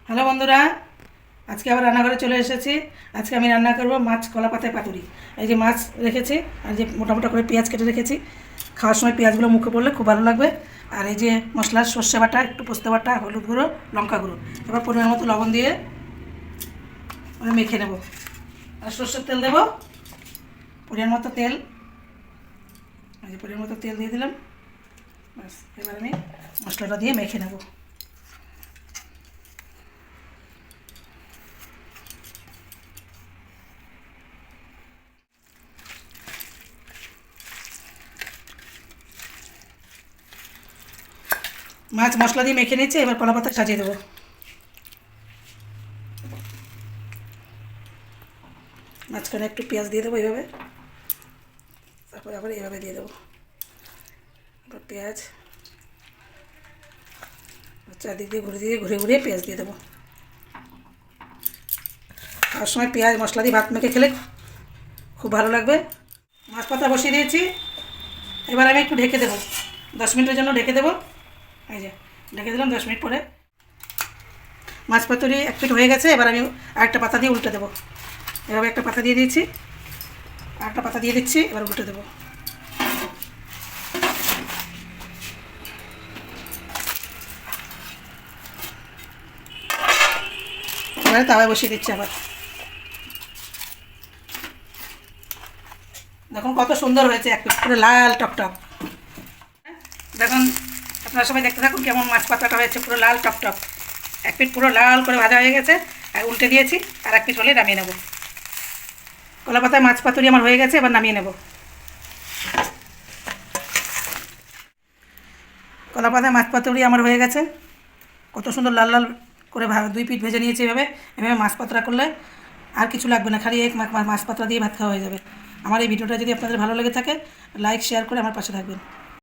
Hello বন্ধুরা, আজকে আবার রান্নাঘরে চলে এসেছি। আজকে আমি রান্না করব মাছ কলা পাতায় পাতুরি। এই যে মাছ রেখেছি, আর যে মোটা মোটা করে পেঁয়াজ কেটে রেখেছি। খাওয়ার সময় পেঁয়াজগুলো মুখে পড়লে খুব ভালো লাগবে। আর এই যে মশলা, সর্ষে বাটা, একটু পোস্ত বাটা, হলুদ গুঁড়ো, লঙ্কা গুঁড়ো। এবার পরিমাণ মতো লবণ দিয়ে মেখে নেব। আর সর্ষের তেল দেবো, পরিমাণ মতো তেল। এই যে পরিমাণ মতো তেল দিয়ে দিলাম। ব্যাস, এবার আমি মশলাটা দিয়ে মেখে নেব। মাছ মশলা দিয়ে মেখে নিয়েছি, এবার কলা পাতা সাজিয়ে দেবো। মাঝখানে একটু পেঁয়াজ দিয়ে দেবো এইভাবে, তারপরে আবার এইভাবে দিয়ে দেবো। এবার পেঁয়াজ চারদিক দিয়ে ঘুরে ঘুরে পেঁয়াজ দিয়ে দেবো। খাওয়ার সময় পেঁয়াজ মশলা দিয়ে ভাত মেখে খেলে খুব ভালো লাগবে। মাছ পাতা বসিয়ে দিয়েছি, এবার আমি একটু ঢেকে দেবো। 10 মিনিটের জন্য ঢেকে দেবো। এই যে ঢেকে দিলাম। 10 মিনিট পরে মাছ পাতুরি এক পিঠ হয়ে গেছে। এবার আমি আরেকটা পাতা দিয়ে উল্টে দেবো। এভাবে একটা পাতা দিয়ে দিয়েছি, আরেকটা পাতা দিয়ে দিচ্ছি, এবার উল্টে দেবো। এবারে তাওয়ায় বসিয়ে দিচ্ছি আবার। দেখুন কত সুন্দর হয়েছে, এক পিঠ পুরো লাল টকটক। দেখুন, আপনারা সবাই দেখতে থাকুন কেমন মাছ পাতাটা হয়েছে, পুরো লাল টকটক। এক পিঠ পুরো লাল করে ভাজা হয়ে গেছে, আর উল্টে দিয়েছি। আর এক পিঠ হলে নামিয়ে নেব। কলা পাতায় মাছ পাতুরি আমার হয়ে গেছে, এবার নামিয়ে নেব। কলা পাতায় মাছ পাতুরি আমার হয়ে গেছে। কত সুন্দর লাল লাল করে 2 পিঠ ভেজে নিয়েছি। এভাবে এভাবে মাছ পাতরা করলে আর কিছু লাগবে না, খালি এক মাছ পাতরা দিয়ে ভাত খাওয়া হয়ে যাবে। আমার এই ভিডিওটা যদি আপনাদের ভালো লেগে থাকে, লাইক শেয়ার করে আমার পাশে থাকবেন।